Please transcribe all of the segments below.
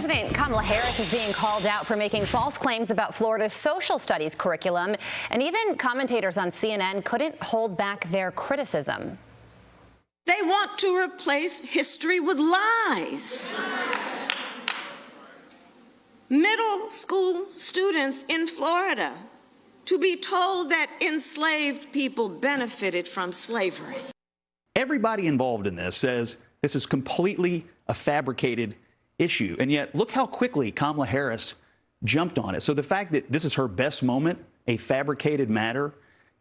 President Kamala Harris is being called out for making false claims about Florida's social studies curriculum, and even commentators on CNN couldn't hold back their criticism. They want to replace history with lies. Middle school students in Florida to be told that enslaved people benefited from slavery. Everybody involved in this says this is completely a fabricated issue. And yet, look how quickly Kamala Harris jumped on it. So the fact that this is her best moment, a fabricated matter,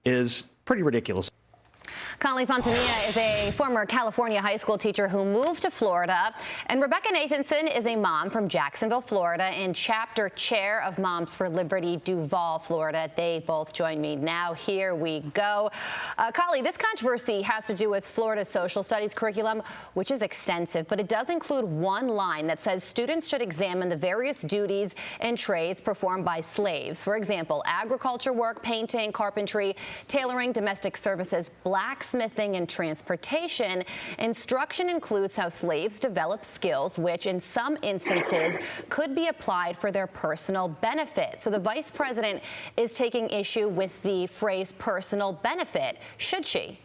is pretty ridiculous. Kali Fontanilla is a former California high school teacher who moved to Florida, and Rebecca Nathanson is a mom from Jacksonville, Florida, and chapter chair of Moms for Liberty, Duval, Florida. They both join me now. Here we go. Kali, this controversy has to do with Florida's social studies curriculum, which is extensive, but it does include one line that says students should examine the various duties and trades performed by slaves. For example, agriculture work, painting, carpentry, tailoring, domestic services, blacksmithing, and transportation. Instruction includes how slaves develop skills which in some instances could be applied for their personal benefit. So the vice president is taking issue with the phrase personal benefit. Should she?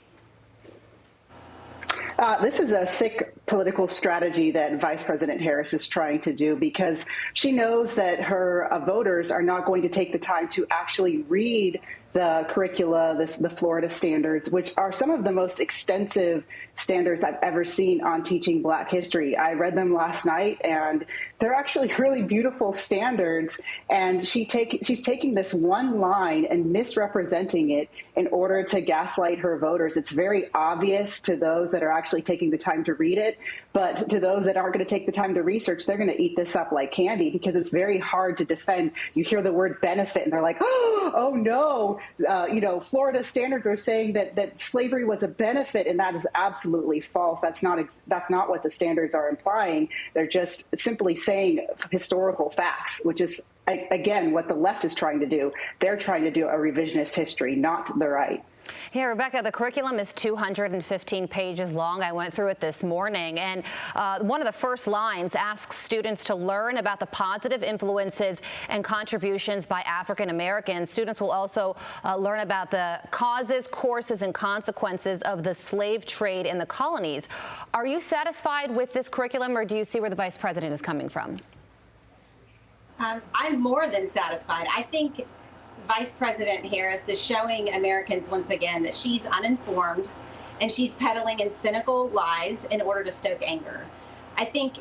This is a sick political strategy that Vice President Harris is trying to do, because she knows that her voters are not going to take the time to actually read the curricula, the Florida standards, which are some of the most extensive standards I've ever seen on teaching Black history. I read them last night, and they're actually really beautiful standards. And she's taking this one line and misrepresenting it in order to gaslight her voters. It's very obvious to those that are actually taking the time to read it, but to those that aren't going to take the time to research, they're going to eat this up like candy, because it's very hard to defend. You hear the word benefit, and they're like, oh no. Florida standards are saying that slavery was a benefit, and that is absolutely false. That's not what the standards are implying. They're just simply saying historical facts, which is, again, what the left is trying to do. They're trying to do a revisionist history, not the right. Yeah, Rebecca, the curriculum is 215 pages long. I went through it this morning, and one of the first lines asks students to learn about the positive influences and contributions by African Americans. Students will also learn about the causes, courses, and consequences of the slave trade in the colonies. Are you satisfied with this curriculum, or do you see where the vice president is coming from? I'm more than satisfied. I think Vice President Harris is showing Americans once again that she's uninformed and she's peddling in cynical lies in order to stoke anger. I think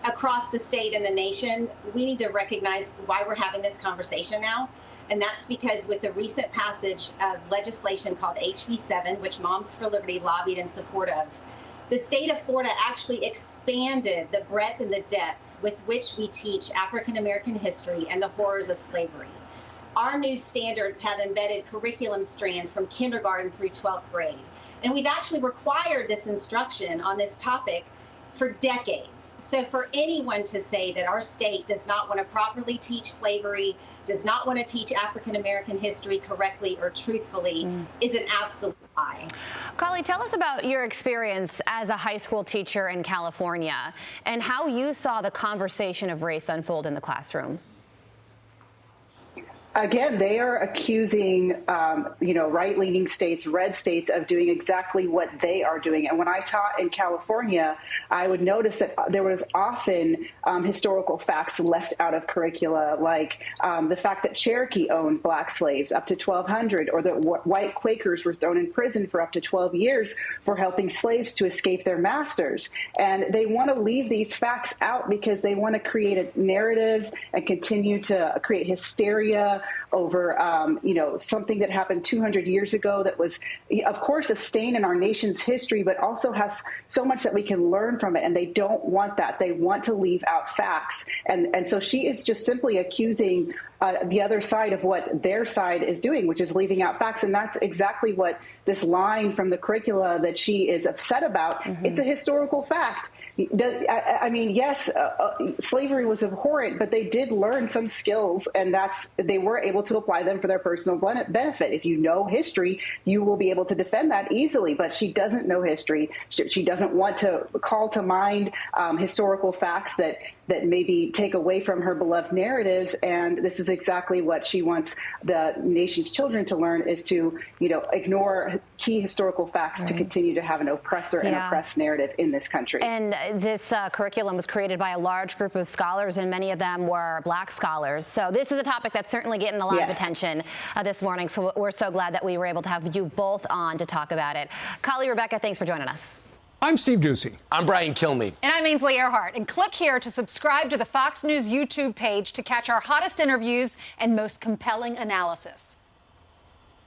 across the state and the nation, we need to recognize why we're having this conversation now. And that's because with the recent passage of legislation called HB 7, which Moms for Liberty lobbied in support of, the state of Florida actually expanded the breadth and the depth with which we teach African American history and the horrors of slavery. Our new standards have embedded curriculum strands from kindergarten through 12th grade. And we've actually required this instruction on this topic for decades. So for anyone to say that our state does not want to properly teach slavery, does not want to teach African American history correctly or truthfully is an absolute lie. Kali, tell us about your experience as a high school teacher in California and how you saw the conversation of race unfold in the classroom. Again, they are accusing, right-leaning states, red states, of doing exactly what they are doing. And when I taught in California, I would notice that there was often historical facts left out of curricula, like the fact that Cherokee owned Black slaves up to 1,200, or that white Quakers were thrown in prison for up to 12 years for helping slaves to escape their masters. And they want to leave these facts out because they want to create narratives and continue to create hysteria over, something that happened 200 years ago that was, of course, a stain in our nation's history, but also has so much that we can learn from it. And they don't want that. They want to leave out facts. And so she is just simply accusing the other side of what their side is doing, which is leaving out facts. And that's exactly what this line from the curricula that she is upset about. It's a historical fact. Yes, slavery was abhorrent, but they did learn some skills, and they were able to apply them for their personal benefit. If you know history, you will be able to defend that easily, but she doesn't know history. She doesn't want to call to mind historical facts that that maybe take away from her beloved narratives. And this is exactly what she wants the nation's children to learn, is to, ignore key historical facts to continue to have an oppressor and oppressed narrative in this country. And this curriculum was created by a large group of scholars, and many of them were Black scholars. So this is a topic that's certainly getting a lot of attention this morning. So we're so glad that we were able to have you both on to talk about it. Kali, Rebecca, thanks for joining us. I'm Steve Ducey. I'm Brian Kilmeade. And I'm Ainsley Earhart. And click here to subscribe to the Fox News YouTube page to catch our hottest interviews and most compelling analysis.